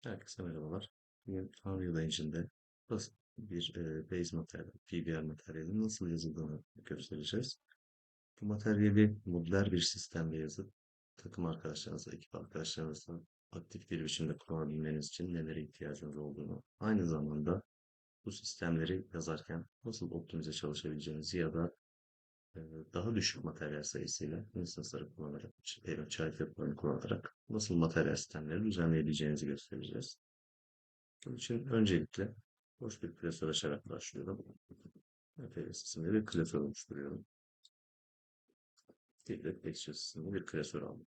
Herkese merhabalar. Bugün Unreal Engine'de basit bir base materyal, PBR materyalinin nasıl yazıldığını göstereceğiz. Bu materyali modüler bir sistemde yazıp takım arkadaşlarınızla, ekip arkadaşlarınızla aktif bir biçimde kullanabilmeniz için nelere ihtiyacınız olduğunu, aynı zamanda bu sistemleri yazarken nasıl optimize çalışabileceğinizi ya da e, daha düşük materyal sayısıyla instance'ları kullanarak, child yapılarını kullanarak nasıl materyal sistemleri düzenleyebileceğinizi göstereceğiz. Bunun için öncelikle boş bir klasör açarak başlıyorum. Nefes isimli bir klasör oluşturuyorum. Bir de texture isimli bir klasör aldım.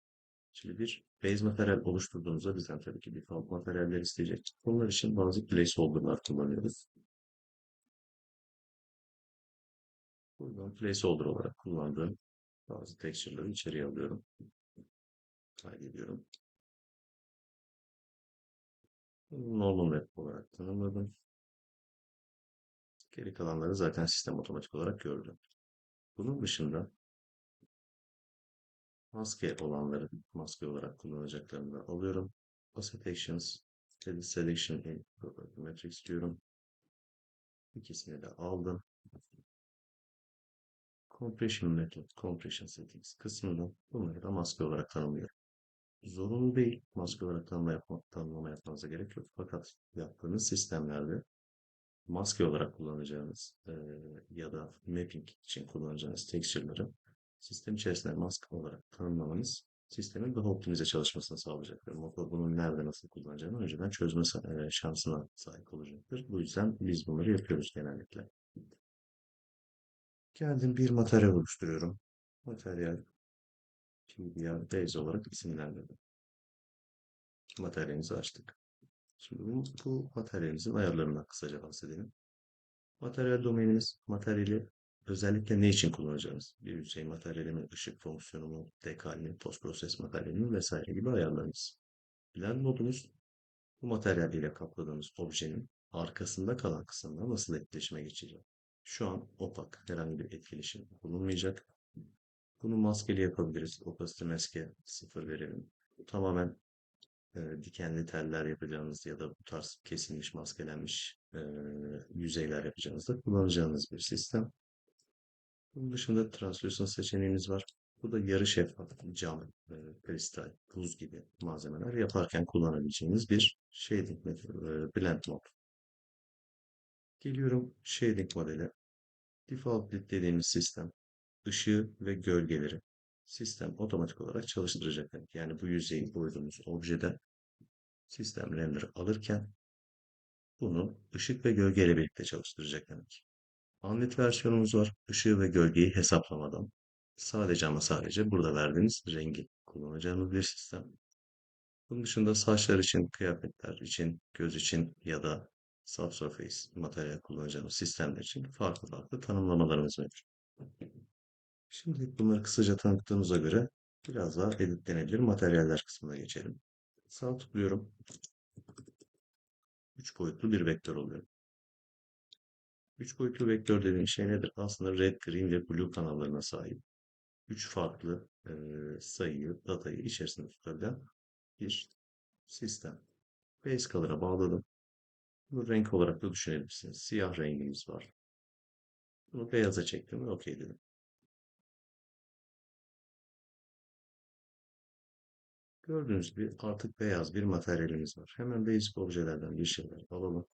Şimdi bir base materyal oluşturduğumuzda bizden tabii ki default materyaller isteyecek. Bunlar için bazı placeholder'lar kullanıyoruz. Buradan placeholder olarak kullandığım bazı texture'ları içeriye alıyorum. Kaydediyorum. Normal web olarak tanımladım. Geri kalanları zaten sistem otomatik olarak gördü. Bunun dışında maske olanları maske olarak kullanacaklarını da alıyorum. Asset Actions, Edit Selection in Property Matrix diyorum. İkisini de aldım. Compression Method, Compression Settings kısmında bunları da maske olarak tanımlıyorum. Zorunlu değil. Maske olarak tanımlama yapmanıza gerek yok. Fakat yaptığınız sistemlerde maske olarak kullanacağınız ya da mapping için kullanacağınız texture'ları sistem içerisinde maske olarak tanımlamanız sistemin daha optimize çalışmasını sağlayacaktır. Motor bunu nerede nasıl kullanacağını önceden çözme şansına sahip olacaktır. Bu yüzden biz bunları yapıyoruz genellikle. Geldim bir materyal oluşturuyorum. Materyal PBR base olarak isimlendirdim. Materyalimizi açtık. Şimdi bu materyalimizin ayarlarından kısaca bahsedelim. Materyal domainimiz, materyali özellikle ne için kullanacağımız, bir yüzey materyali mi, ışık fonksiyonu mu, dekal mi, post proses materyali mi vesaire gibi ayarlarımız. Blend modumuz, bu materyal ile kapladığımız objenin arkasında kalan kısımla nasıl etkileşime geçecek. Şu an opak, herhangi bir etkileşim bulunmayacak. Bunu maskeli yapabiliriz. Opacity maske 0 verelim. Bu tamamen dikenli teller yapacağınız ya da bu tarz kesilmiş, maskelenmiş yüzeyler yapacağınızda kullanacağınız bir sistem. Bunun dışında translucent seçeneğimiz var. Bu da yarı şeffaf cam, kristal, buz gibi malzemeler yaparken kullanabileceğiniz bir shading blend mod. Geliyorum shading modele. Default lit dediğimiz sistem ışığı ve gölgeleri sistem otomatik olarak çalıştıracak. Yani bu yüzeyi koyduğumuz objede sistem render alırken bunu ışık ve gölgeyle birlikte çalıştıracak demek. Unlit versiyonumuz var. Işığı ve gölgeyi hesaplamadan sadece ama sadece burada verdiğimiz rengi kullanacağımız bir sistem. Bunun dışında saçlar için, kıyafetler için, göz için ya da subsurface materyal kullanacağımız sistemler için farklı farklı tanımlamalarımız mevcut. Şimdi bunları kısaca tanıttığımıza göre biraz daha editlenebilir materyaller kısmına geçelim. Sağ tıklıyorum. 3 boyutlu bir vektör oluyor. 3 boyutlu vektör dediğim şey nedir? Aslında red, green ve blue kanallarına sahip. 3 farklı sayıyı, datayı içerisinde tutabilen bir sistem. Base Color'a bağladım. Bunu renk olarak da düşünebilirsiniz. Siyah rengimiz var. Bunu beyaza çektim ve OK dedim. Gördüğünüz gibi artık beyaz bir materyalimiz var. Hemen basic objelerden bir şeyler alalım.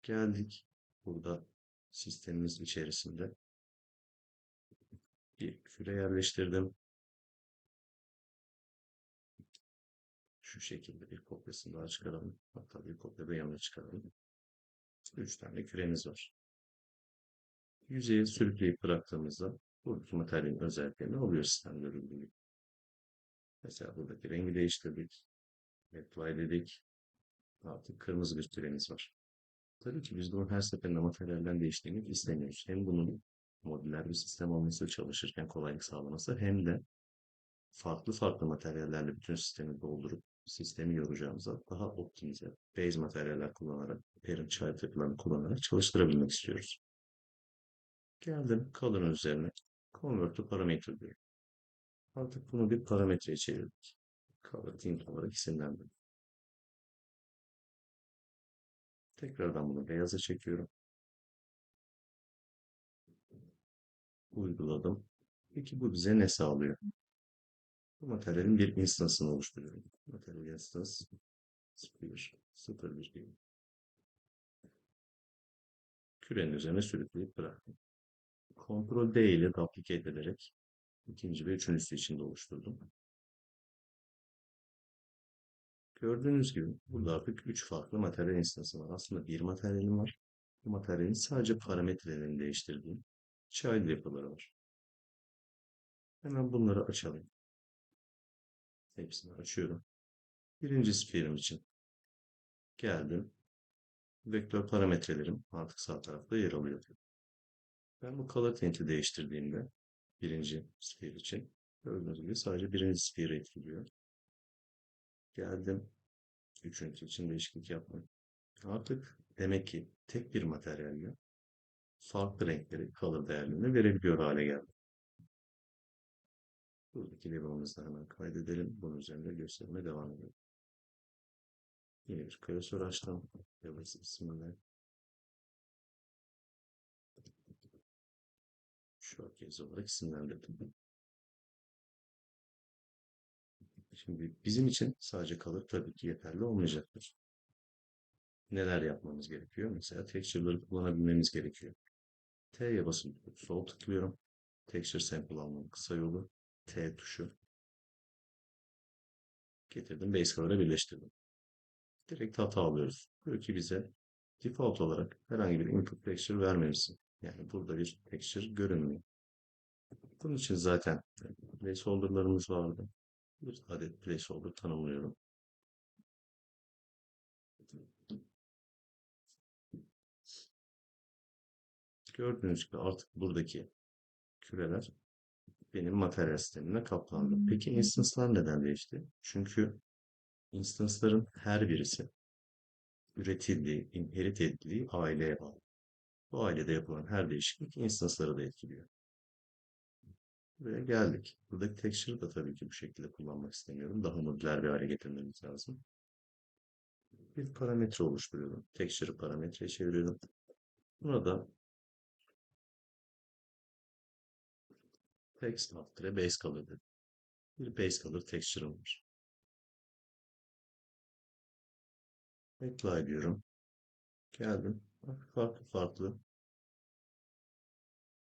Geldik. Burada sistemimiz içerisinde bir küre yerleştirdim. Şu şekilde bir kopyasını daha çıkaralım. Hatta bir kopya da yanına çıkaralım. 3 tane küremiz var. Yüzeye sürükleyip bıraktığımızda buradaki materyalin özelliklerini alıyor sistem görüldüğü gibi. Mesela buradaki rengi değiştirdik. Apply dedik. Artık kırmızı bir küremiz var. Tabii ki biz bunun her seferinde materyalden değiştirmek istemiyoruz. Hem bunun modüler bir sistem olması, çalışırken kolaylık sağlaması hem de farklı farklı materyallerle bütün sistemi doldurup sistemi yoracağımıza daha optimize base materyaller kullanarak, parent child yapılarını kullanarak çalıştırabilmek istiyoruz. Geldim color'ın üzerine convert to parameter diyorum. Artık bunu bir parametreye çevirdik. Color tint olarak isimlendirdim. Tekrardan bunu beyaza çekiyorum. Uyguladım. Peki bu bize ne sağlıyor? Bu materyalin bir instansını oluşturuyorum. Materyal instance 0, 0, 1 gibi. Kürenin üzerine sürükleyip bıraktım. Ctrl D ile duplicate ederek ikinci ve üçüncüsü için de oluşturdum. Gördüğünüz gibi burada artık 3 farklı materyal instansı var. Aslında bir materyalim var. Bu materyalin sadece parametrelerini değiştirdiğim child yapıları var. Hemen bunları açalım. Hepsini açıyorum. Birinci sphere'im için geldim. Vektör parametrelerim artık sağ tarafta yer alıyor. Ben bu color tint'i değiştirdiğimde birinci sphere için gördüğünüz gibi sadece birinci sphere'i etkiliyor. Geldim. Üçüncü için değişiklik yapmayın. Artık demek ki tek bir materyalle farklı renkleri, color değerlerini verebiliyor hale geldi. Buradaki label'ımızı da hemen kaydedelim. Bunun üzerinde gösterime devam edelim. Yine bir klasör açtım. Labels ismini showcase olarak isimlendirdim. Şimdi bizim için sadece color tabii ki yeterli olmayacaktır. Neler yapmamız gerekiyor? Mesela texture'ları kullanabilmemiz gerekiyor. T'ye basıp sol tıklıyorum. Texture sample almanın kısa yolu T tuşu. Getirdim base color'a birleştirdim. Direkt hata alıyoruz. Diyor ki bize default olarak herhangi bir input texture vermemişsin. Yani burada bir texture görünmüyor. Bunun için zaten placeholder'larımız vardı. Bir adet placeholder tanımlıyorum. Gördüğünüz gibi artık buradaki küreler benim materyal sistemine kaplandı. Peki instance'lar neden değişti? Çünkü instance'ların her birisi üretildiği, inherit edildiği aileye bağlı. Bu ailede yapılan her değişiklik instance'ları da etkiliyor. Buraya geldik. Buradaki texture'ı da tabii ki bu şekilde kullanmak istemiyorum. Daha modüler bir hale getirmemiz lazım. Bir parametre oluşturuyorum. Texture'ı parametreye çeviriyorum. Buna da text after base color dedim. Bir base color texture'ım var. Apply diyorum. Geldim. Farklı farklı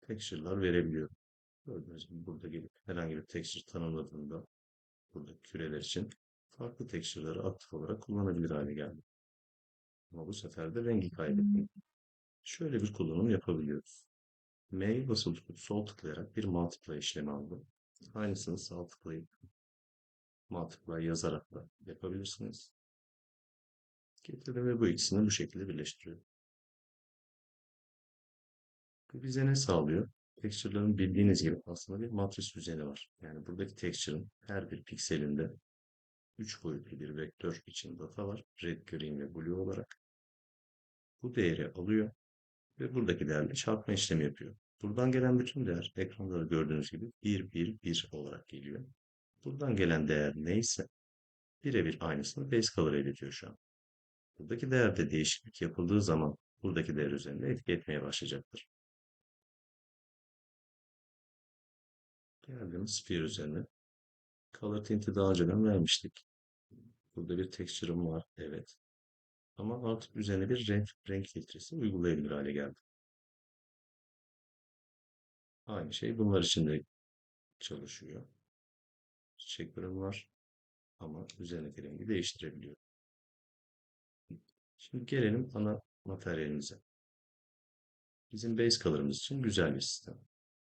texture'lar verebiliyorum. Gördüğünüz gibi burada gelip herhangi bir texture tanımladığımda burada küreler için farklı texture'ları aktif olarak kullanabilir hale geldi. Ama bu sefer de rengi kaybettim. Şöyle bir kullanım yapabiliyoruz. M'ye basılı tutup sol tıklayarak bir multiply işlemi aldım. Aynısını sağ tıklayıp multiply yazarak da yapabilirsiniz. Getirdim ve bu ikisini bu şekilde birleştiriyorum. Bu bize ne sağlıyor? Texture'ların bildiğiniz gibi aslında bir matris düzeni var. Yani buradaki texture'ın her bir pikselinde 3 boyutlu bir vektör için data var. Red, green ve blue olarak. Bu değeri alıyor ve buradaki değerle çarpma işlemi yapıyor. Buradan gelen bütün değer ekranda da gördüğünüz gibi 1, 1, 1 olarak geliyor. Buradan gelen değer neyse birebir aynısını base color'a iletiyor şu an. Buradaki değerde değişiklik yapıldığı zaman buradaki değer üzerinde etki etmeye başlayacaktır. Geldim sphere üzerine. Color tint'i daha önceden vermiştik. Burada bir texture'ım var. Evet. Ama artık üzerine bir renk filtresi uygulayabilir hale geldi. Aynı şey bunlar için de çalışıyor. Checker'ım var. Ama üzerindeki rengi değiştirebiliyor. Şimdi gelelim ana materyalimize. Bizim base color'ımız için güzel bir sistem.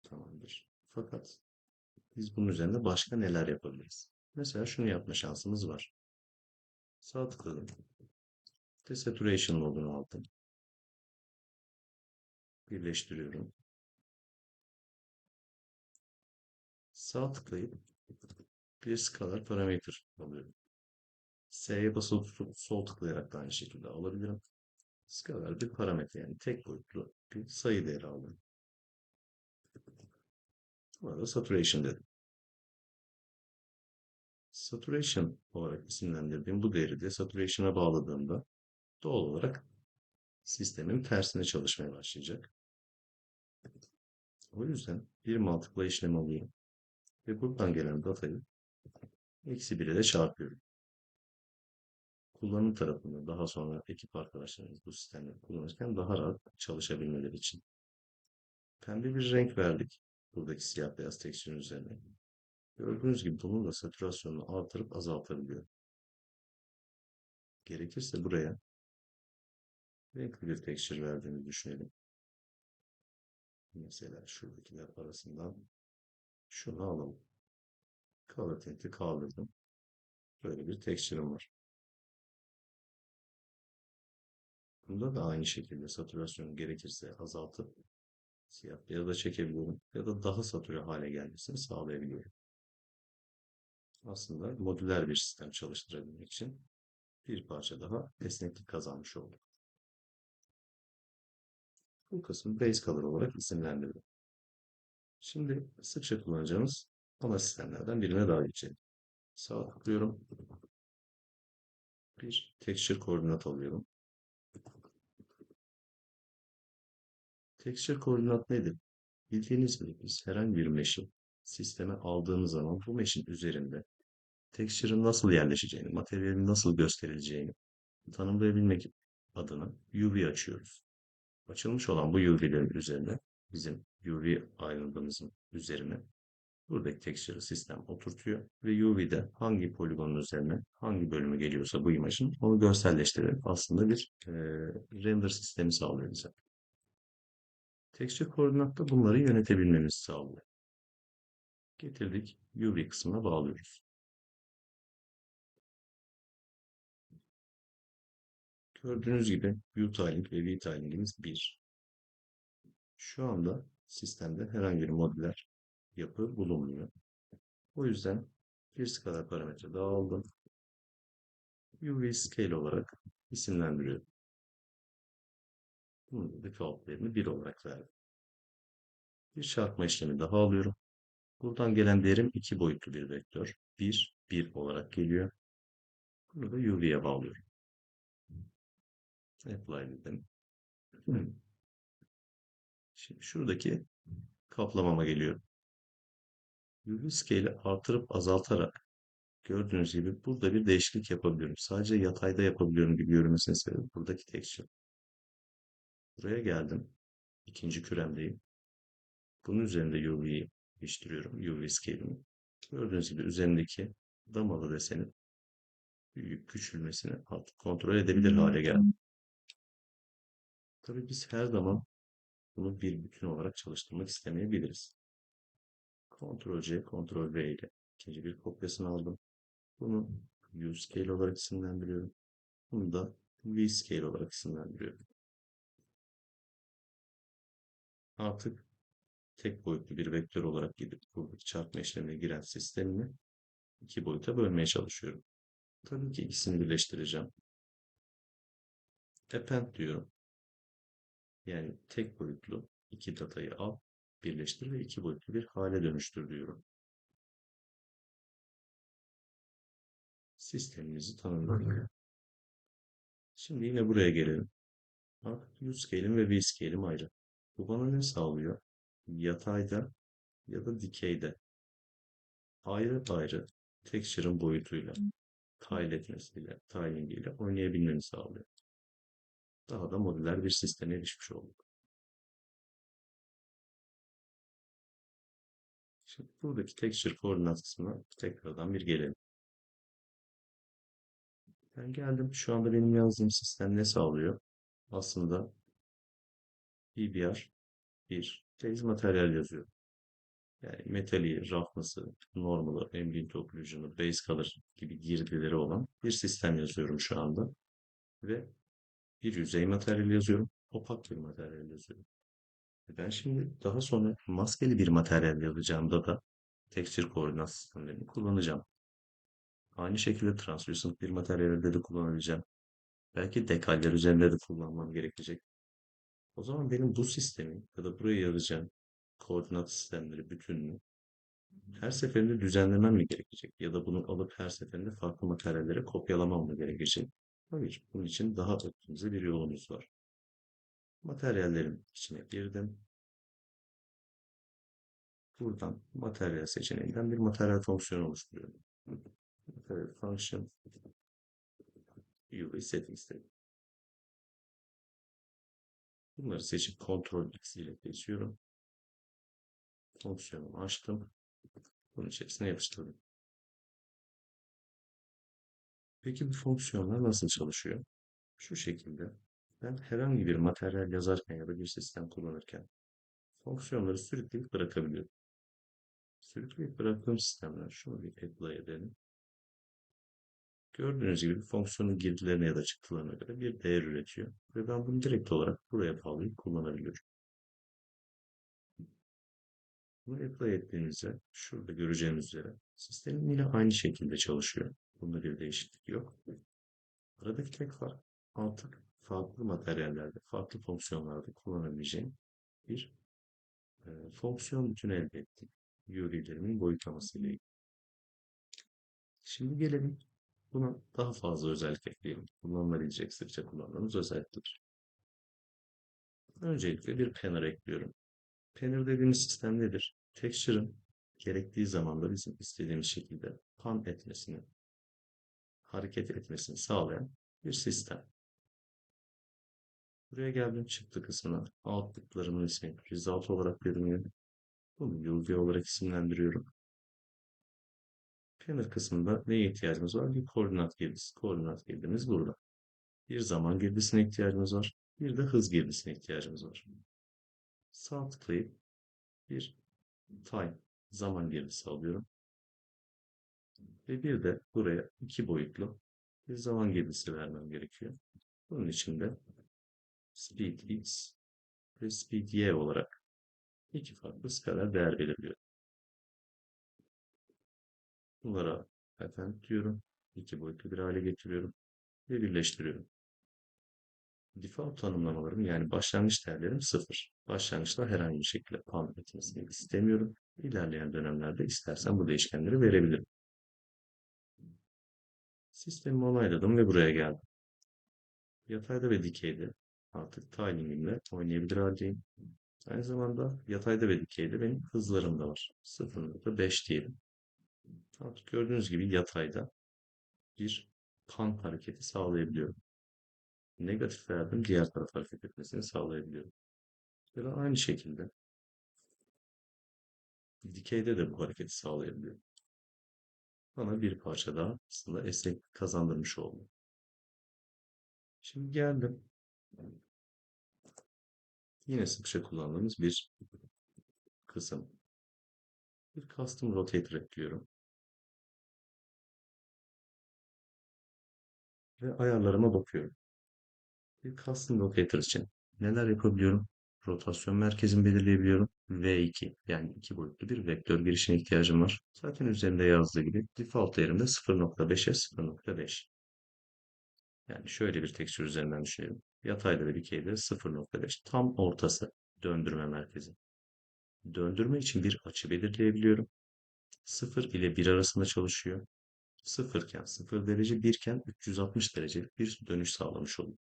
Tamamdır. Fakat biz bunun üzerinde başka neler yapabiliriz? Mesela şunu yapma şansımız var. Sağ tıkladım. Desaturation modunu aldım. Birleştiriyorum. Sağ tıklayıp bir scalar parameter alıyorum. S'ye basılı tutup sol tıklayarak da aynı şekilde alabilirim. Scalar bir parametre yani tek boyutlu bir sayı değeri aldım. Buna da saturation dedim. Saturation olarak isimlendirdiğim bu değeri de saturation'a bağladığımda doğal olarak sistemin tersine çalışmaya başlayacak. O yüzden bir mantıkla işlem alıyorum ve buradan gelen datayı eksi 1 ile çarpıyorum. Kullanım tarafında daha sonra ekip arkadaşlarımız bu sistemleri kullanırken daha rahat çalışabilmeleri için. Pembe bir renk verdik buradaki siyah beyaz tekstürün üzerine. Gördüğünüz gibi bunun da satürasyonunu artırıp azaltabiliyor. Gerekirse buraya renkli bir tekstür verdiğini düşünelim. Mesela şuradakiler arasından şunu alalım. Color Tint'i kaldırdım. Böyle bir tekstürüm var. Bunda da aynı şekilde satürasyonu gerekirse azaltıp siyah beyaza çekebiliyorum ya da daha satüre hale gelmesini sağlayabiliyorum. Aslında modüler bir sistem çalıştırabilmek için bir parça daha esneklik kazanmış olduk. Bu kısmı base color olarak isimlendirdim. Şimdi sıkça kullanacağımız ana sistemlerden birine daha geçelim. Sağ tıklıyorum. Bir texture koordinat alıyorum. Texture koordinat nedir? Bildiğiniz gibi biz herhangi bir mesh'i sisteme aldığımız zaman bu mesh'in üzerinde texture'ın nasıl yerleşeceğini, materyalin nasıl gösterileceğini tanımlayabilmek adına UV açıyoruz. Açılmış olan bu UV'lerin üzerine bizim UV ayrıntımızın üzerine buradaki texture'ı sistem oturtuyor ve UV'de hangi poligonun üzerine hangi bölümü geliyorsa bu imajın onu görselleştirerek aslında bir render sistemi sağlıyor bize. Texture koordinatta bunları yönetebilmemizi sağlıyor. Getirdik UV kısmına bağlıyoruz. Gördüğünüz gibi U-tiling ve V-tiling'imiz 1. Şu anda sistemde herhangi bir modüler yapı bulunmuyor. O yüzden bir skalar parametre daha aldım. UV scale olarak isimlendiriyorum. Bunun default değerini 1 olarak verdim. Bir çarpma işlemi daha alıyorum. Buradan gelen değerim 2 boyutlu bir vektör. 1, 1 olarak geliyor. Bunu da UV'ye bağlıyorum. Apply dedim. Şimdi şuradaki kaplamama geliyorum. UV scale'i artırıp azaltarak gördüğünüz gibi burada bir değişiklik yapabiliyorum. Sadece yatayda yapabiliyorum gibi görünmesinin sebebi buradaki texture. Buraya geldim. İkinci küremdeyim. Bunun üzerinde UV'yi değiştiriyorum. UV scale'imi. Gördüğünüz gibi üzerindeki damalı desenin büyüyüp küçülmesini artık kontrol edebilir hale geldi. Tabii biz her zaman bunu bir bütün olarak çalıştırmak istemeyebiliriz. Ctrl C, Ctrl V ile ikinci bir kopyasını aldım. Bunu U-Scale olarak isimlendiriyorum. Bunu da V-Scale olarak isimlendiriyorum. Artık tek boyutlu bir vektör olarak gidip buradaki çarpma işlemine giren sistemimi iki boyuta bölmeye çalışıyorum. Tabii ki ikisini birleştireceğim. Append diyorum. Yani tek boyutlu iki datayı al, birleştir ve iki boyutlu bir hale dönüştür diyorum. Sistemimizi tanımladık. Şimdi yine buraya gelelim. Artık U-Scale'im ve V-Scale'im ayrı. Bu bana ne sağlıyor? Yatayda ya da dikeyde ayrı ayrı texture'ın boyutuyla, tile etmesiyle, tiling ile oynayabilmeni sağlıyor. Daha da modüler bir sisteme erişmiş olduk. Şimdi buradaki texture koordinat kısmına tekrardan bir gelelim. Ben geldim. Şu anda benim yazdığım sistem ne sağlıyor? Aslında PBR bir base materyal yazıyor. Yani metali, roughness'ı, normal'ı, ambient occlusion'ı, base color gibi girdileri olan bir sistem yazıyorum şu anda. Ve bir yüzey materyal yazıyorum. Opak bir materyal yazıyorum. Ben şimdi daha sonra maskeli bir materyal yazacağımda da texture koordinat sistemlerini kullanacağım. Aynı şekilde translucent bir materyalde de kullanabileceğim. Belki dekaller üzerinde de kullanmam gerekecek. O zaman benim bu sistemi ya da buraya yazacağım koordinat sistemleri bütününü her seferinde düzenlemem mi gerekecek? Ya da bunu alıp her seferinde farklı materyallere kopyalamam mı gerekecek? Hayır. Bunun için daha optimize bir yolumuz var. Materyallerin içine girdim. Buradan materyal seçeneğinden bir materyal fonksiyonu oluşturuyorum. Material function UV settings dedim. Bunları seçip Ctrl X ile geçiyorum. Fonksiyonumu açtım. Bunun içerisine yapıştırdım. Peki bu fonksiyonlar nasıl çalışıyor? Şu şekilde. Ben herhangi bir materyal yazarken ya da bir sistem kullanırken fonksiyonları sürükleyip bırakabiliyorum. Sürükleyip bıraktığım sistemler şunu bir apply edelim. Gördüğünüz gibi fonksiyonun girdilerine ya da çıktılarına göre bir değer üretiyor. Ve ben bunu direkt olarak buraya bağlayıp kullanabiliyorum. Bunu apply ettiğimizde şurada göreceğimiz üzere sistemin yine aynı şekilde çalışıyor. Bunda bir değişiklik yok. Aradaki tek fark artık farklı materyallerde, farklı fonksiyonlarda kullanabileceğim bir fonksiyon bütünü elde ettim. UV'lerimin boyutlaması ile ilgili. Şimdi gelelim buna daha fazla özellik ekleyelim. Kullanılabilecek sıkça kullandığımız özellikler. Öncelikle bir panel ekliyorum. Panel dediğimiz sistem nedir? Texture'ın gerektiği zaman da bizim istediğimiz şekilde pan etmesini, hareket etmesini sağlayan bir sistem. Buraya geldim çıktı kısmına. Output'larımın ismi result olarak görünüyor. Bunu UV olarak isimlendiriyorum. Panel kısmında neye ihtiyacımız var? Bir koordinat girdisi. Koordinat girdimiz burada. Bir zaman girdisine ihtiyacımız var. Bir de hız girdisine ihtiyacımız var. Sağ tıklayıp bir time zaman girdisi alıyorum. Ve bir de buraya iki boyutlu bir zaman girdisi vermem gerekiyor. Bunun için de speed x ve speed y olarak iki farklı skaler değer belirliyorum. Bunlara efendim diyorum. İki boyutlu bir hale getiriyorum ve birleştiriyorum. Default tanımlamalarım yani başlangıç değerlerim sıfır. Başlangıçta herhangi bir şekilde pan etmesini istemiyorum. İlerleyen dönemlerde istersen bu değişkenleri verebilirim. Sistemi onayladım ve buraya geldim. Yatayda ve dikeyde artık tilingimle oynayabilir haldeyim. Aynı zamanda yatayda ve dikeyde benim hızlarım da var. 0.5 diyelim. Artık gördüğünüz gibi yatayda bir pan hareketi sağlayabiliyorum. Negatif verdim diğer taraf hareket etmesini sağlayabiliyorum. Ya da aynı şekilde dikeyde de bu hareketi sağlayabiliyorum. Bana bir parça daha aslında esneklik kazandırmış oldu. Şimdi geldim. Yine sıkça kullandığımız bir kısım. Bir custom rotator ekliyorum. Ve ayarlarıma bakıyorum. Bir custom rotator için neler yapabiliyorum? Rotasyon merkezini belirleyebiliyorum. V2 yani iki boyutlu bir vektör girişine ihtiyacım var. Zaten üzerinde yazdığı gibi default değerim de 0.5'e 0.5. Yani şöyle bir tekstür üzerinden düşünelim. Yatayda ve dikeyde 0.5 tam ortası döndürme merkezi. Döndürme için bir açı belirleyebiliyorum. 0 ile 1 arasında çalışıyor. 0 iken 0 derece, 1 iken 360 derecelik bir dönüş sağlamış oluyor.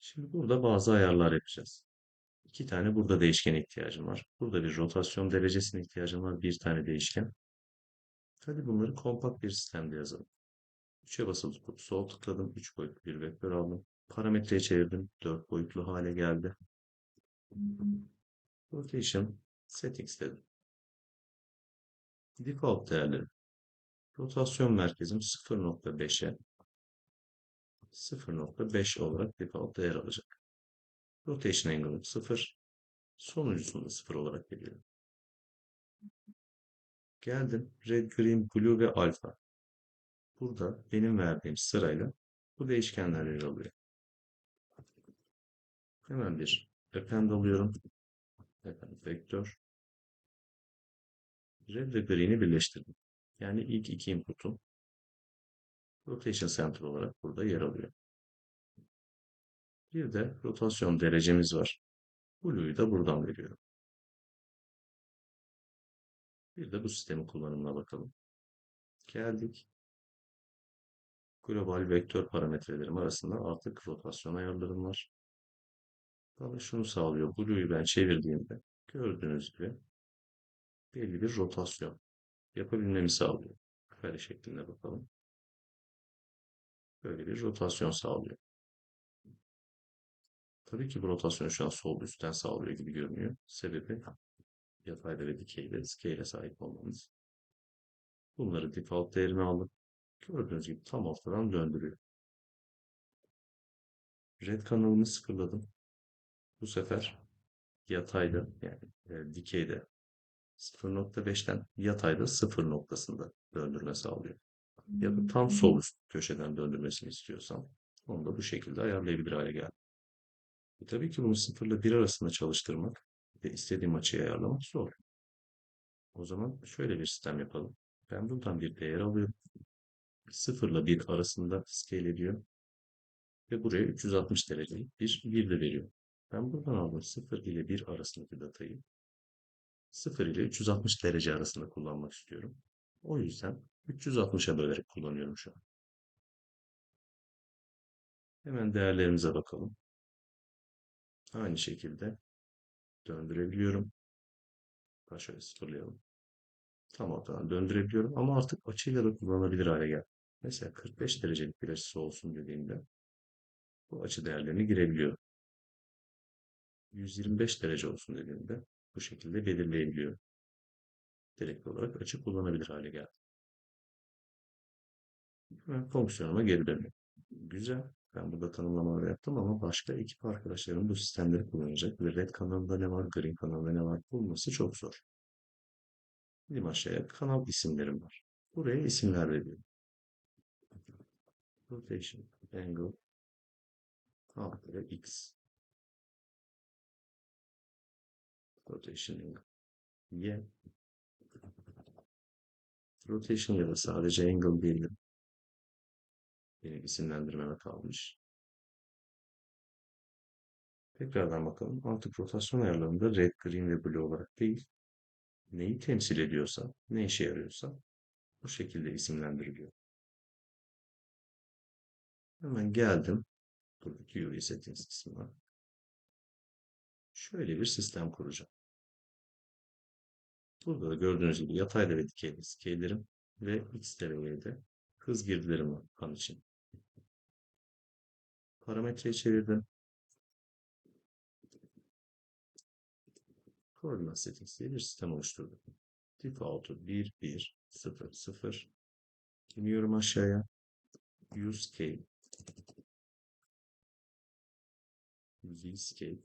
Şimdi burada bazı ayarlar yapacağız. İki tane burada değişkene ihtiyacım var. Burada bir rotasyon derecesine ihtiyacım var. Bir tane değişken. Hadi bunları kompakt bir sistemde yazalım. 3'e basılı tutup sol tıkladım. 3 boyutlu bir vektör aldım. Parametreye çevirdim. 4 boyutlu hale geldi. Rotation settings dedim. Default değerlerim. Rotasyon merkezim 0.5'e 0.5 olarak default değer alacak. Rotation angle'ım 0. Sonuncusunda 0 olarak geliyor. Geldim. Red, green, blue ve alpha. Burada benim verdiğim sırayla bu değişkenler yer alıyor. Hemen bir append alıyorum. Append vektör. Red ve green'i birleştirdim. Yani ilk iki input'um rotation center olarak burada yer alıyor. Bir de rotasyon derecemiz var. Blue'yu da buradan veriyorum. Bir de bu sistemin kullanımına bakalım. Geldik. Global vektör parametrelerim arasında artık rotasyon ayarlarım var. Bana şunu sağlıyor. Blue'yu ben çevirdiğimde gördüğünüz gibi belli bir rotasyon yapabilmemi sağlıyor. Kare şeklinde bakalım. Böyle bir rotasyon sağlıyor. Tabii ki bu rotasyon şu an sol üstten sağlıyor gibi görünüyor. Sebebi yatayda ve dikeyde scale'e sahip olmamız. Bunları default değerine alıp gördüğünüz gibi tam ortadan döndürüyor. Red kanalını sıfırladım. Bu sefer yatayda yani dikeyde 0.5'ten yatayda 0 noktasında döndürme sağlıyor. Ya da tam sol üst köşeden döndürmesini istiyorsam onu da bu şekilde ayarlayabilir hale geldim. Tabii ki bunu 0 ile 1 arasında çalıştırmak ve istediğim açıyı ayarlamak zor. O zaman şöyle bir sistem yapalım. Ben buradan bir değer alıyorum. 0 ile 1 arasında scale ediyor ve buraya 360 derecelik bir virgül veriyor. Ben buradan aldım 0 ile 1 arasındaki datayı 0 ile 360 derece arasında kullanmak istiyorum. O yüzden 360'a bölerek kullanıyorum şu an. Hemen değerlerimize bakalım. Aynı şekilde döndürebiliyorum. Şöyle sıfırlayalım. Tam ortadan döndürebiliyorum ama artık açıyla da kullanılabilir hale geldi. Mesela 45 derecelik bir açısı olsun dediğimde bu açı değerlerini girebiliyor. 125 derece olsun dediğimde bu şekilde belirleyebiliyor. Direkt olarak açı kullanabilir hale geldi. Hemen fonksiyonuma geri dönüyorum. Güzel. Ben burada tanımlamaları yaptım ama başka ekip arkadaşlarım bu sistemleri kullanacak ve red kanalında ne var, green kanalında ne var bulması çok zor. Benim aşağıya kanal isimlerim var. Buraya isimler veriyorum. Rotation, angle, alt ve x. Rotation angle. Y. Rotation ya da sadece angle diyelim. Benim isimlendirmeme kalmış. Tekrardan bakalım. Artık rotasyon ayarlarında red, green ve blue olarak değil, neyi temsil ediyorsa, ne işe yarıyorsa bu şekilde isimlendiriliyor. Hemen geldim. Buradaki UV settings kısmına. Şöyle bir sistem kuracağım. Burada da gördüğünüz gibi yatayda ve dikeyde scale'lerim ve x derecede hız girdilerim var kan için. Parametreyi çevirdim. Koordinat settings diye bir sistem oluşturdum. Default'u 1, 1, 0, 0. İniyorum aşağıya. Use scale, v scale,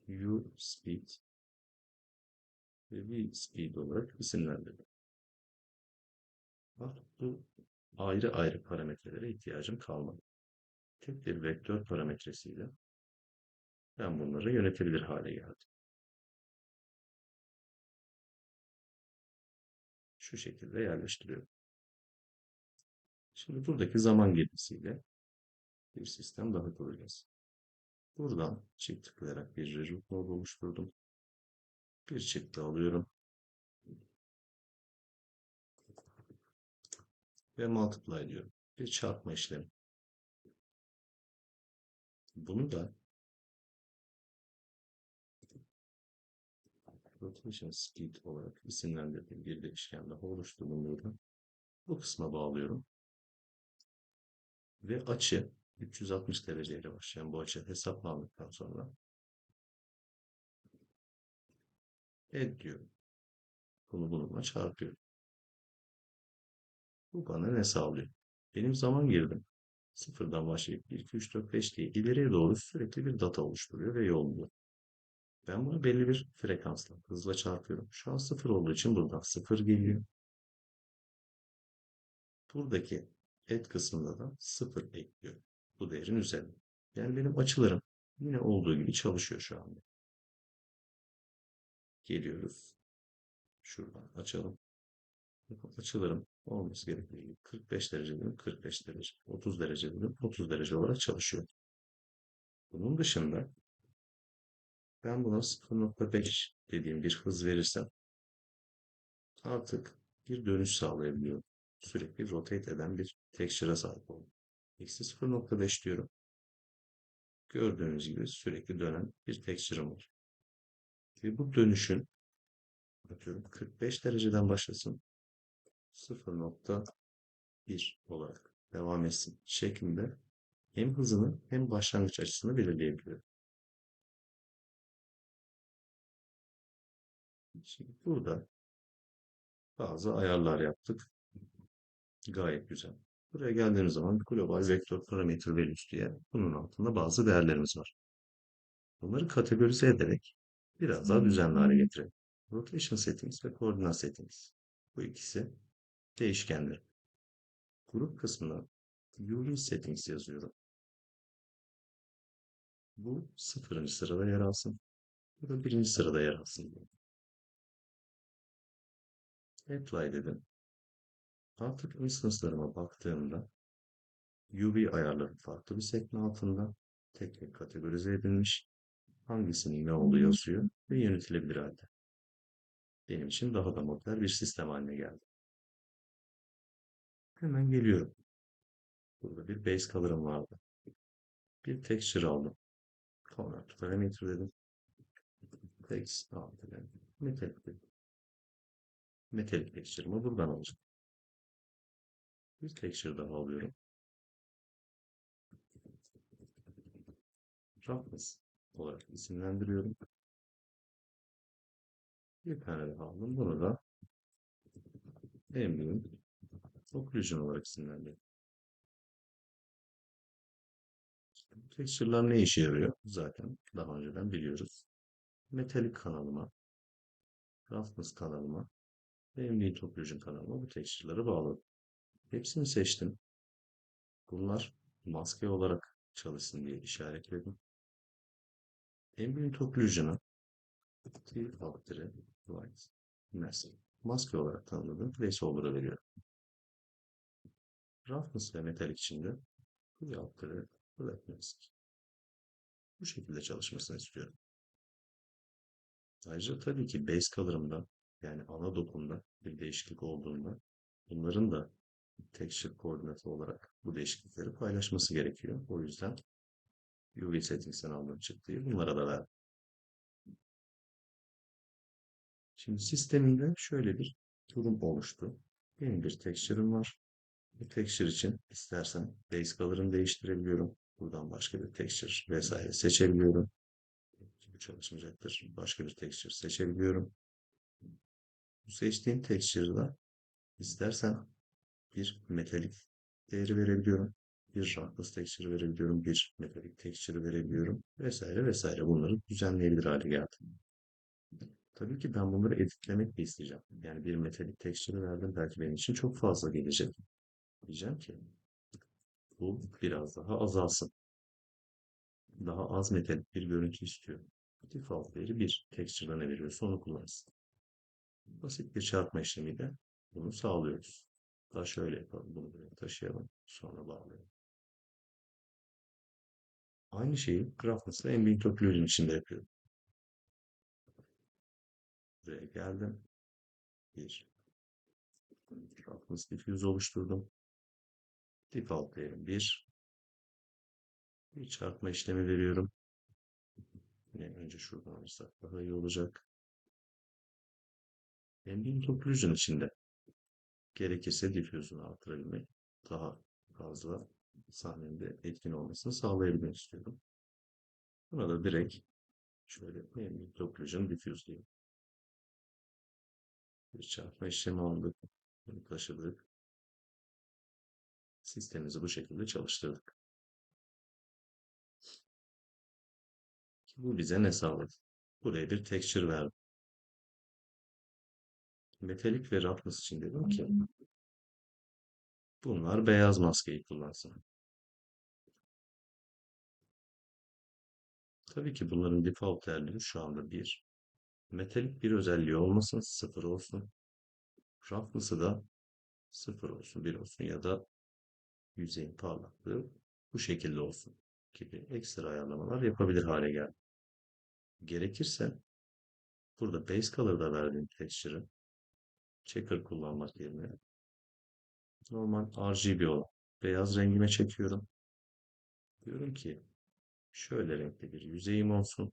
u speed ve v speed olarak isimlendirdim. Bak bu ayrı ayrı parametrelere ihtiyacım kalmadı. Tek bir vektör parametresiyle ben bunları yönetebilir hale geldim. Şu şekilde yerleştiriyorum. Şimdi buradaki zaman geçisiyle bir sistem daha kuracağız. Buradan çift tıklayarak bir reroute node oluşturdum. Bir çıktı alıyorum ve multiply diyorum. Bir çarpma işlemi. Bunu da rotation speed olarak isimlendirdiğim bir değişken daha oluşturduğum burada. Bu kısma bağlıyorum. Ve açı 360 dereceyle başlayan bu açı hesaplandıktan sonra add diyorum. Bunu bununla çarpıyorum. Bu bana ne sağlıyor? Benim zaman girdim. Sıfırdan başlayıp 1, 2, 3, 4, 5 diye ileriye doğru sürekli bir data oluşturuyor ve yolluyor. Ben bunu belli bir frekansla, hızla çarpıyorum. Şu an sıfır olduğu için buradan sıfır geliyor. Buradaki add kısmında da sıfır ekliyor. Bu değerin üzerine. Yani benim açılarım yine olduğu gibi çalışıyor şu anda. Geliyoruz. Şuradan açalım. Açılarım olması gerektiği gibi 45 derece dedim, 45 derece. 30 derece dedim, 30 derece olarak çalışıyor. Bunun dışında ben buna 0.5 dediğim bir hız verirsem artık bir dönüş sağlayabiliyorum. Sürekli rotate eden bir texture'a sahip oldum. Eksi 0.5 diyorum. Gördüğünüz gibi sürekli dönen bir texture'ım var. Ve bu dönüşün atıyorum 45 dereceden başlasın. 0.1 olarak devam etsin şeklinde hem hızını hem başlangıç açısını belirleyebiliyorum. Şimdi burada bazı ayarlar yaptık. Gayet güzel. Buraya geldiğimiz zaman global vektör parametre values diye bunun altında bazı değerlerimiz var. Bunları kategorize ederek biraz daha düzenli hale getirelim. Rotation settings ve coordinate settings. Bu ikisi değişkenler. Grup kısmına UV settings yazıyorum. Bu sıfırıncı sırada yer alsın. Bu da birinci sırada yer alsın. Apply dedim. Artık instance'larıma baktığımda UV ayarları farklı bir sekme altında tek tek kategorize edilmiş. Hangisinin ne olduğu yazıyor ve yönetilebilir halde. Benim için daha da modern bir sistem haline geldi. Hemen geliyorum. Burada bir base color'ım vardı. Bir texture aldım. Convert parametre dedim. Text aldım. Metallic dedim. Metallic texture'ımı buradan alacağım. Bir texture daha alıyorum. Roughness olarak isimlendiriyorum. Bir tane daha aldım. Bunu da Ambient Occlusion olarak isimlendiriyorum. Bu texture'lar ne işe yarıyor? Zaten daha önceden biliyoruz. Metallic kanalıma, Roughness kanalıma ve Ambient Occlusion kanalıma bu texture'ları bağladım. Hepsini seçtim. Bunlar maske olarak çalışsın diye işaretledim. Ambient Occlusion'a T-Factory White Mask maske olarak tanımladım. Placeholder'a veriyorum. Roughness ve Metallic için de T-Factory Black Mask. Bu şekilde çalışmasını istiyorum. Ayrıca tabii ki base color'ımda yani ana dokumda bir değişiklik olduğunda bunların da texture koordinatı olarak bu değişiklikleri paylaşması gerekiyor. O yüzden UV settings'ten aldığım çıktıyı bunlara da verdim. Şimdi sistemimde şöyle bir durum oluştu. Benim bir texture'ım var. Bu texture için istersen base color'ını değiştirebiliyorum. Buradan başka bir texture vesaire seçebiliyorum. Bu çalışmayacaktır. Başka bir texture seçebiliyorum. Bu seçtiğim texture'da istersen bir metalik değeri verebiliyorum. Bir roughness texture verebiliyorum. Bir metalik texture verebiliyorum. Vesaire vesaire. Bunları düzenleyebilir hale geldim. Tabii ki ben bunları editlemek de isteyeceğim. Yani bir metalik texture verdim. Belki benim için çok fazla gelecek. Diyeceğim ki bu biraz daha azalsın. Daha az metalik bir görüntü istiyorum. Default değeri 1. Texture'da ne veriyorsa onu kullanırsın. Basit bir çarpma işlemiyle bunu sağlıyoruz. Daha şöyle yapalım. Bunu buraya taşıyalım. Sonra bağlayalım. Aynı şeyi Graphness ve Ambient Occlusion içinde yapıyorum. Buraya geldim. Bir Graphness diffuse oluşturdum. Default değerim 1. Bir çarpma işlemi veriyorum. Yine önce şuradan alırsak daha iyi olacak. Ambient Occlusion içinde gerekirse diffuse'unu artırabilmek, daha fazla sahnemde etkin olmasını sağlayabilmek istiyorum. Buna da direkt şöyle Ambient Occlusion diffuse diyeyim. Bir çarpma işlemi aldık. Bunu taşıdık. Sistemimizi bu şekilde çalıştırdık. Bu bize ne sağladı? Buraya bir texture verdim. Metalik ve roughness için dedim ki bunlar beyaz maskeyi kullansın. Tabii ki bunların default değerleri şu anda 1. Metalik bir özelliği olmasın, 0 olsun. Roughness'ı da 0 olsun, 1 olsun ya da yüzeyin parlaklığı bu şekilde olsun gibi ekstra ayarlamalar yapabilir hale geldi. Gerekirse burada base color'da verdiğim texture'ı checker kullanmak yerine normal RGB olan beyaz rengime çekiyorum. Diyorum ki şöyle renkli bir yüzeyim olsun.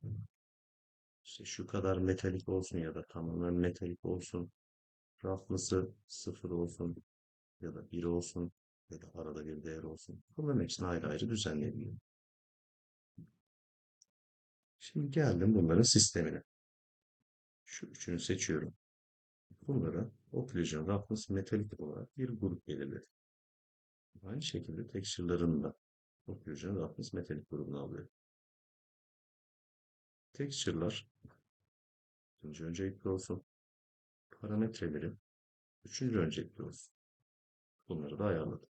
İşte şu kadar metalik olsun ya da tamamen metalik olsun. Roughness'ı 0 olsun ya da 1 olsun ya da arada bir değer olsun. Bunların hepsini ayrı ayrı düzenleyebilirim. Şimdi geldim bunların sistemine. Şu üçünü seçiyorum. Bunlara Occlusion Roughness metalik olarak bir grup belirledim. Aynı şekilde texture'larını da Occlusion Roughness metalik grubuna alıyorum. Texture'lar ikinci öncelikli olsun. Parametreleri üçüncü öncelikli olsun. Bunları da ayarladım.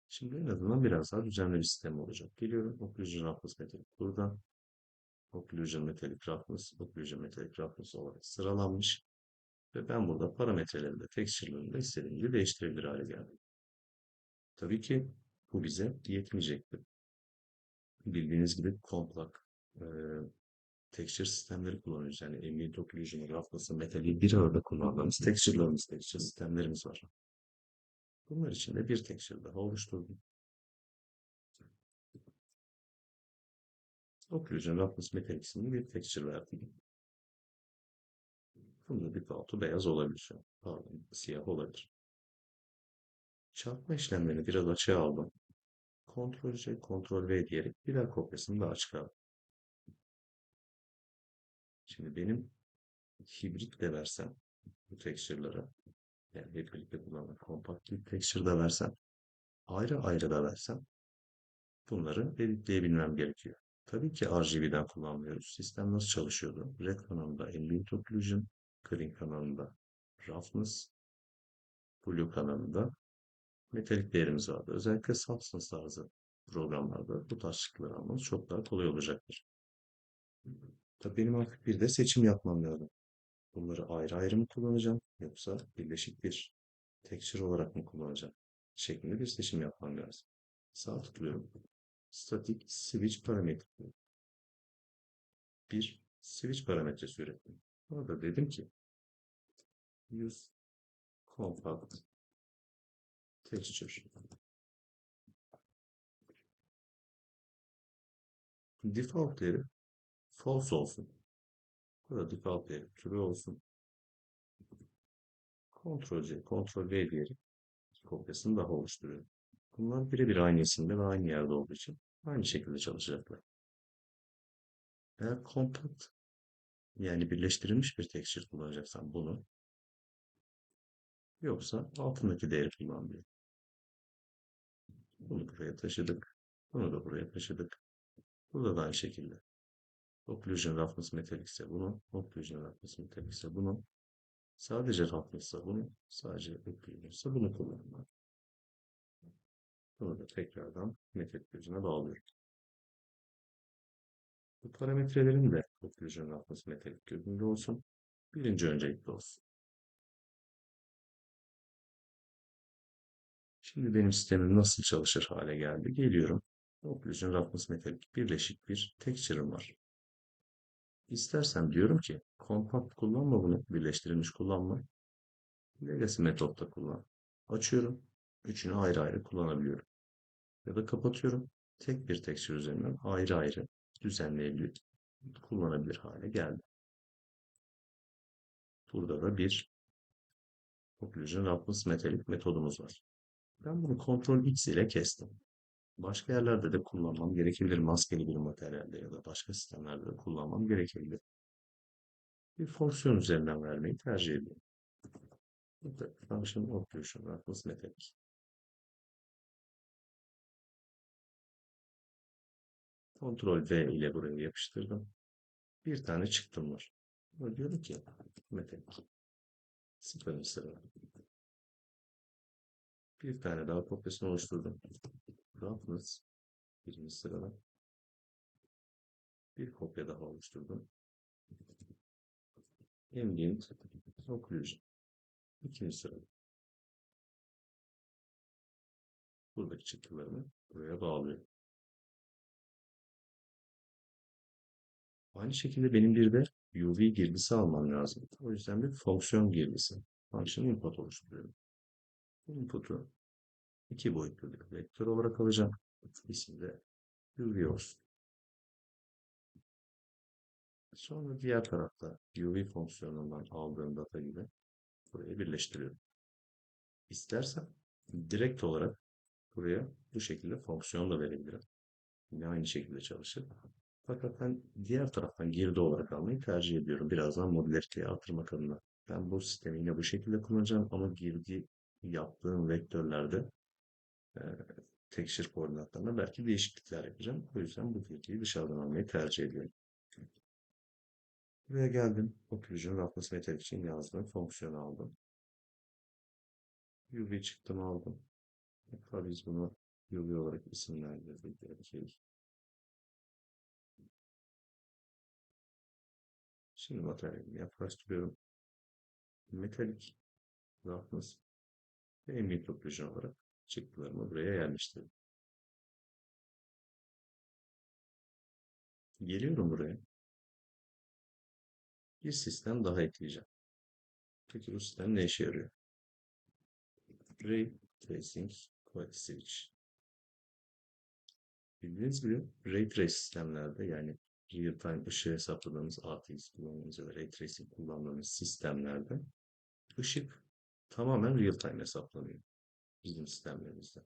Şimdi en azından biraz daha düzenli bir sistem olacak. Geliyorum Occlusion Roughness metalik buradan. Occlusion Metallic Roughness, Occlusion Metallic Roughness olarak sıralanmış. Ve ben burada parametrelerini de texture'larını da istediğim gibi değiştirebilir hale geldim. Tabii ki bu bize yetmeyecektir. Bildiğiniz gibi komplak e, texture sistemleri kullanıyoruz. Yani Ambient Occlusion'ı, Roughness'ı, Metallic'i bir arada kullandığımız texture'larımız, texture sistemlerimiz var. Bunlar için de bir texture daha oluşturdum. Occlusion Roughness Metallic isimli bir texture verdim. Bunda default'u beyaz olabilir. Pardon, siyah olabilir. Çarpma işlemlerini biraz açığa aldım. Ctrl C, Ctrl V diyerek birer kopyasını daha çıkardım. Şimdi benim hibrit de versem bu texture'lara, yani hep birlikte kullanılan kompakt bir texture da versem, ayrı ayrı da versem bunları editleyebilmem gerekiyor. Tabii ki RGB'den kullanmıyoruz. Sistem nasıl çalışıyordu? Red kanalında Ambient Occlusion, Green kanalında Roughness, Blue kanalında metalik değerimiz vardı. Özellikle Substance tarzı programlarda bu tarz çıktıları almamız çok daha kolay olacaktır. Tabii benim artık bir de seçim yapmam lazım. Bunları ayrı ayrı mı kullanacağım yoksa birleşik bir texture olarak mı kullanacağım şeklinde bir seçim yapmam lazım. Sağ tıklıyorum. Static switch parametre. Bir switch parametresi ürettim. Orada dedim ki use compact texture. Default değeri false olsun. Burada default değeri true olsun. Ctrl C, Ctrl V diyerek kopyasını daha oluşturuyorum. Bunlar birebir aynı isimde ve aynı yerde olduğu için aynı şekilde çalışacaklar. Eğer compact yani birleştirilmiş bir texture kullanacaksan bunu yoksa altındaki değeri kullan diyor. Bunu buraya taşıdık. Bunu da buraya taşıdık. Burada da aynı şekilde. Occlusion Roughness Metallic ise bunu. Occlusion Roughness Metallic ise bunu. Sadece Roughness ise bunu. Sadece Occlusion ise bunu kullanın. Bunu da tekrardan Metallic gözüne bağlıyorum. Bu parametrelerin de Occlusion Roughness Metallic gözünde olsun. Birinci öncelikli olsun. Şimdi benim sistemim nasıl çalışır hale geldi? Geliyorum. Occlusion Roughness Metallic birleşik bir texture'ım var. İstersem diyorum ki compact kullanma bunu, birleştirilmiş kullanma. Legacy metodda kullan. Açıyorum. Üçünü ayrı ayrı kullanabiliyorum. Ya da kapatıyorum. Tek bir texture üzerinden ayrı ayrı düzenleyebilir, kullanabilir hale geldi. Burada da bir Occlusion Roughness Metallic metodumuz var. Ben bunu Ctrl X ile kestim. Başka yerlerde de kullanmam gerekebilir. Maskeli bir materyalde ya da başka sistemlerde de kullanmam gerekebilir. Bir fonksiyon üzerinden vermeyi tercih ediyorum. Burada Function Occlusion Roughness Metallic. Ctrl V ile buraya yapıştırdım. Bir tane çıktım var. Ama diyorum ki metalik. Sıfırıncı sırada. Bir tane daha kopyasını oluşturdum. Roughness birinci sırada. Bir kopya daha oluşturdum. Ambient Occlusion ikinci sırada. Buradaki çıktılarını buraya bağlıyorum. Aynı şekilde benim bir de UV girdisi almam lazım. O yüzden bir fonksiyon girdisi. Function input oluşturuyorum. Input'u iki boyutlu bir vektör olarak alacağım. İsmi de UV olsun. Sonra diğer tarafta UV fonksiyonundan aldığım data gibi buraya birleştiriyorum. İstersen direkt olarak buraya bu şekilde fonksiyon da verebilirim. Yine aynı şekilde çalışır. Fakat ben diğer taraftan girdi olarak almayı tercih ediyorum. Birazdan modülariteyi artırmak adına. Ben bu sistemi yine bu şekilde kullanacağım ama girdi yaptığım vektörlerde e, texture koordinatlarına belki değişiklikler yapacağım. O yüzden bu girdiyi dışarıdan almayı tercih ediyorum. Buraya geldim. Occlusion roughness metal için yazdım. Fonksiyonu aldım. UV çıktım aldım. Hatta biz bunu UV olarak isimlendirdik. Okey. Şimdi materyalimi yaklaştırıyorum. Metalik roughness ve ambient occlusion olarak çıktılarımı buraya yerleştirdim. Geliyorum buraya. Bir sistem daha ekleyeceğim. Peki bu sistem ne işe yarıyor? Ray Tracing Quality Switch. Bildiğiniz gibi Ray Trace sistemlerde yani real time ışığı hesapladığımız ATX kullandığımız ya da Ray Tracing kullandığımız sistemlerde ışık tamamen real time hesaplanıyor bizim sistemlerimizde.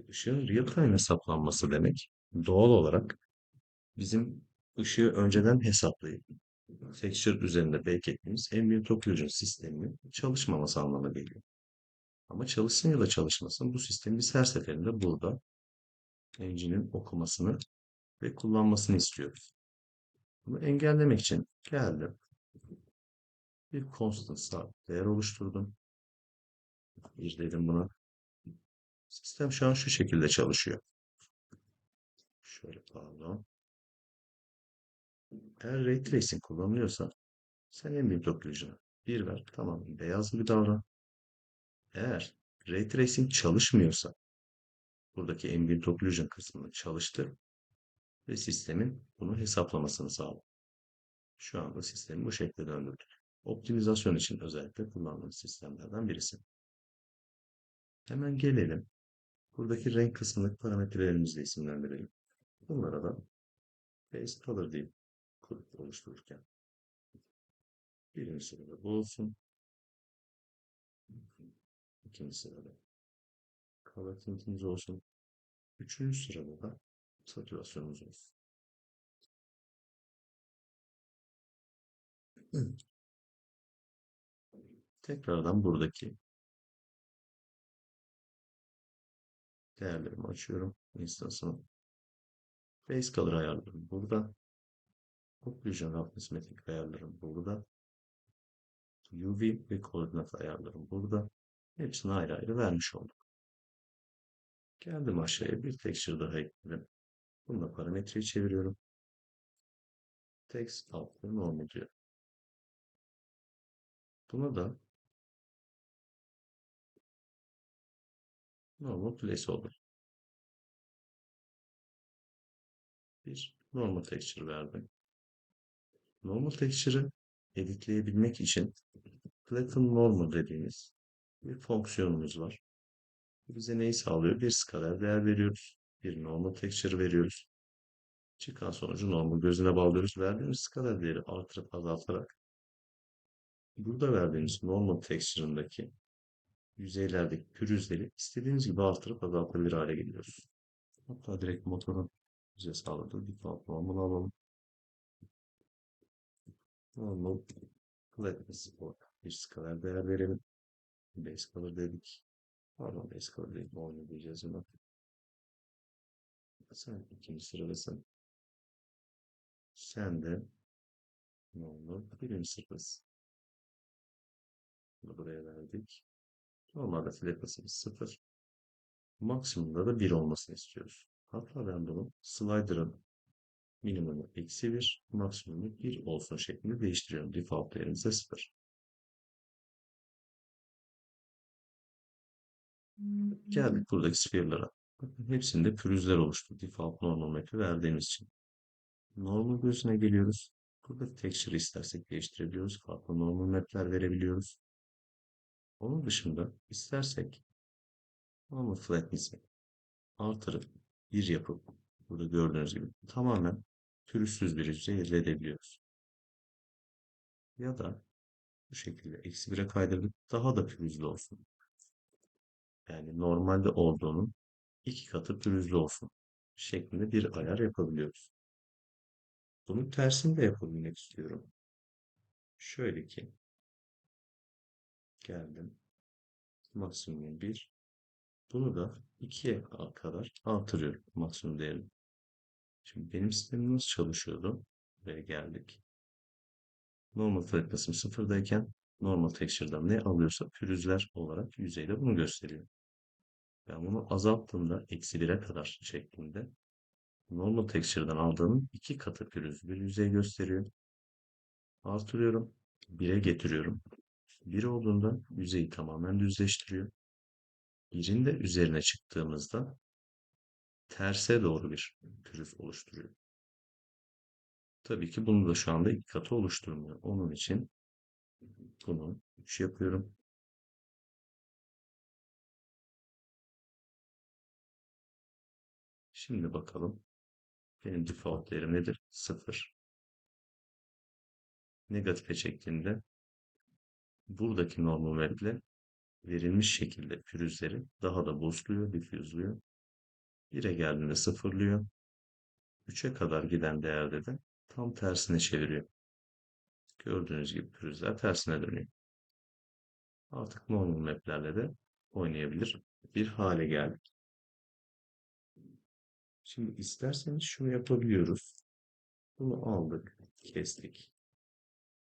Işığın real time hesaplanması demek doğal olarak bizim ışığı önceden hesaplayıp texture üzerinde bake ettiğimiz ambient occlusion sisteminin çalışmaması anlamına geliyor. Ama çalışsın ya da çalışmasın bu sistemi biz her seferinde burada engine'in okumasını ve kullanmasını istiyoruz. Bunu engellemek için geldim. Bir constant sabit değer oluşturdum. Bir dedim buna. Sistem şu an şu şekilde çalışıyor. Şöyle pardon. Eğer Ray Tracing kullanılıyorsa sen ambient occlusion'a bir ver. Tamam. Beyaz bir davran. Eğer Ray Tracing çalışmıyorsa buradaki ambient occlusion kısmını çalıştır ve sistemin bunu hesaplamasını sağla. Şu anda sistemi bu şekilde döndürdük. Optimizasyon için özellikle kullandığımız sistemlerden birisi. Hemen gelelim. Buradaki renk kısmındaki parametrelerimizle isimlendirelim. Bunlara da base color diyeyim. Kod oluştururken. Birinci sırada bu olsun. İkinci sırada color tintimiz olsun. Üçüncü sırada da satürasyonumuz olsun. Tekrardan buradaki değerlerimi açıyorum. Instance'ını. Base color ayarlarım burada. Occlusion roughness metric ayarlarım burada. UV ve koordinat ayarlarım burada. Hepsini ayrı ayrı vermiş olduk. Geldim aşağıya bir texture daha ekledim. Bunu da parametreyi çeviriyorum. Text alt ve normal diyor. Buna da normal placeholder. Bir normal texture verdim. Normal texture'ı editleyebilmek için flatten normal dediğimiz bir fonksiyonumuz var. Bize neyi sağlıyor? Bir skaler değer veriyoruz. Bir normal texture veriyoruz. Çıkan sonucu normal gözüne bağlıyoruz. Verdiğimiz skaler değeri artırıp azaltarak burada verdiğimiz normal texture'ındaki yüzeylerdeki pürüzleri istediğimiz gibi artırıp azaltabilir hale geliyoruz. Hatta direkt motorun bize sağladığı default normal alalım. Normal flatness bir skaler değer verelim. Base color dedik. Pardon base color değil. Normal diyeceğiz buna. Sen ikinci sıradasın. Sen de normal birinci sıradasın. Bunu buraya verdik. Normalde flatness'ımız 0. Maksimumda da 1 olmasını istiyoruz. Hatta ben bunu slider'ın minimumu -1, maksimumu 1 olsun şeklinde değiştiriyorum. Default değerimiz de 0. Geldik buradaki sphere'lara. Bakın hepsinde pürüzler oluştu. Default normal map'i verdiğimiz için. Normal gözüne geliyoruz. Burada texture istersek değiştirebiliyoruz. Farklı normal map'ler verebiliyoruz. Onun dışında istersek normal flatness'i artırıp bir yapıp burada gördüğünüz gibi tamamen pürüzsüz bir yüzey elde edebiliyoruz. Ya da bu şekilde eksi 1'e kaydırıp daha da pürüzlü olsun. Yani normalde olduğunun iki katı pürüzlü olsun şeklinde bir ayar yapabiliyoruz. Bunun tersini de yapabilmek istiyorum. Şöyle ki geldim maksimum bir. Bunu da 2'ye kadar artırıyorum maksimum değerini. Şimdi benim sistemim nasıl çalışıyordu? Buraya geldik. Normal flatness'ım sıfırdayken normal texture'dan ne alıyorsa pürüzler olarak yüzeyde bunu gösteriyor. Ben bunu azalttığımda eksi 1'e kadar şeklinde normal texture'dan aldığım iki katı pürüzlü bir yüzey gösteriyor. Artırıyorum. 1'e getiriyorum. 1 olduğunda yüzeyi tamamen düzleştiriyor. 1'in de üzerine çıktığımızda terse doğru bir pürüz oluşturuyor. Tabii ki bunu da şu anda iki katı oluşturmuyor. Onun için bunu 3 yapıyorum. Şimdi bakalım. Benim default değerim nedir? 0. Negatife çektiğimde buradaki normal maple verilmiş şekilde pürüzleri daha da boostluyor, diffuse'luyor. 1'e geldiğinde sıfırlıyor. 3'e kadar giden değerde de tam tersine çeviriyor. Gördüğünüz gibi pürüzler tersine dönüyor. Artık normal map'lerle de oynayabilir bir hale geldik. Şimdi isterseniz şunu yapabiliyoruz. Bunu aldık, kestik.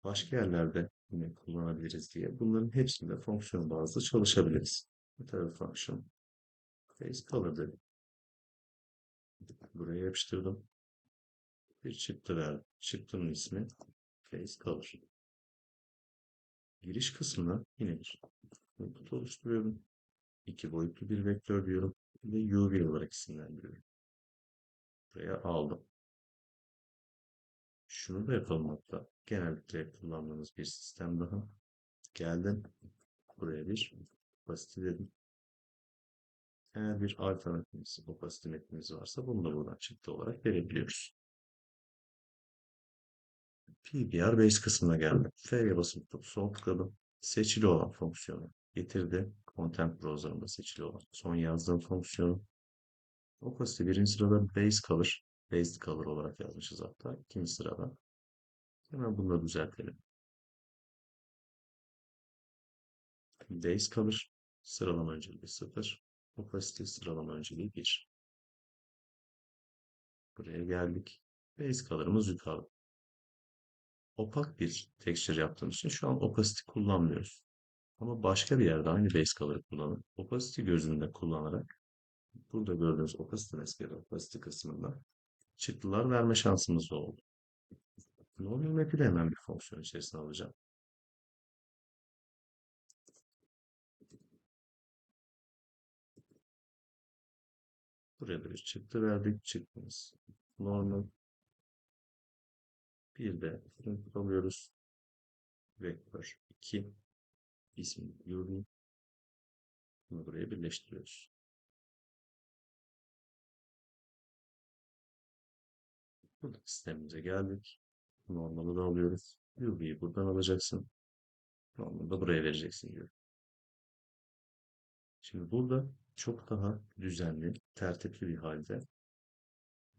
Başka yerlerde yine kullanabiliriz diye. Bunların hepsinde fonksiyon bazlı çalışabiliriz. Method function, face color dedim. Buraya yapıştırdım. Bir çıktı verdim. Çıktının ismi face color. Giriş kısmına yine bir input oluşturuyorum. İki boyutlu bir vektör diyorum ve UV olarak isimlendiriyorum. Buraya aldım. Şunu da yapalım hatta. Genellikle kullandığımız bir sistem daha. Geldim. Buraya bir opacity dedim. Eğer bir alternatifimiz, opacity metnimiz varsa bunu da buradan çıktı olarak verebiliyoruz. PBR base kısmına geldim. F'ye basıp sol tıkladım. Seçili olan fonksiyonu getirdi. Content browser'ımda seçili olan son yazdığım fonksiyonu. Opacity birinci sırada base color. Based color olarak yazmışız hatta. İkinci sırada. Hemen bunu da düzeltelim. Base color sıralama önceliği 0. Opacity sıralama önceliği 1. Buraya geldik. Base color'ımız yukarıda. Opak bir texture yaptığımız için şu an opacity kullanmıyoruz. Ama başka bir yerde aynı base color'ı kullanıp opacity gözünde kullanarak burada gördüğünüz opacity mask ya da opacity kısmında çıktılar verme şansımız oldu. Normal map'i de hemen bir fonksiyon içerisine alacağım. Buraya da bir çıktı verdik. Çıktımız. Normal. Bir de input alıyoruz. Vektör 2 ismi UV. Bunu buraya birleştiriyoruz. Burada sistemimize geldik. Normalde da alıyoruz. UV'yi buradan alacaksın. Normalde buraya vereceksin diyor. Şimdi burada çok daha düzenli, tertipli bir halde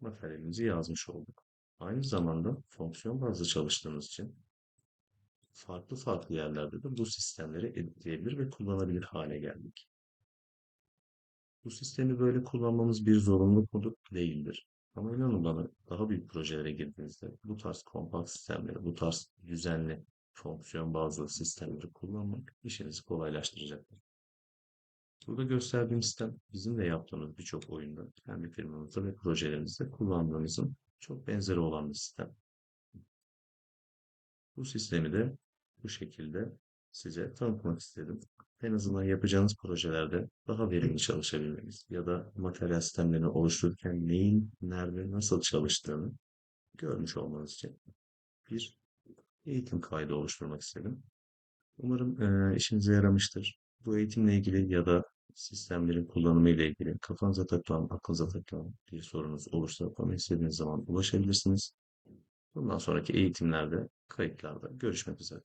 materyalimizi yazmış olduk. Aynı zamanda fonksiyon bazlı çalıştığımız için farklı farklı yerlerde de bu sistemleri editleyebilir ve kullanabilir hale geldik. Bu sistemi böyle kullanmamız bir zorunluluk mudur? Değildir. Ama inanın bana daha büyük projelere girdiğinizde bu tarz kompakt sistemleri, bu tarz düzenli fonksiyon bazlı sistemleri kullanmak işinizi kolaylaştıracaktır. Burada gösterdiğim sistem bizim de yaptığımız birçok oyunda, kendi firmamızda ve projelerimizde kullandığımızın çok benzeri olan bir sistem. Bu sistemi de bu şekilde size tanıtmak istedim. En azından yapacağınız projelerde daha verimli çalışabilmeniz ya da materyal sistemlerini oluştururken neyin, nerede, nasıl çalıştığını görmüş olmanız için bir eğitim kaydı oluşturmak istedim. Umarım işinize yaramıştır. Bu eğitimle ilgili ya da sistemlerin kullanımı ile ilgili kafanıza takılan, aklınıza takılan bir sorunuz olursa bana istediğiniz zaman ulaşabilirsiniz. Bundan sonraki eğitimlerde, kayıtlarda görüşmek üzere.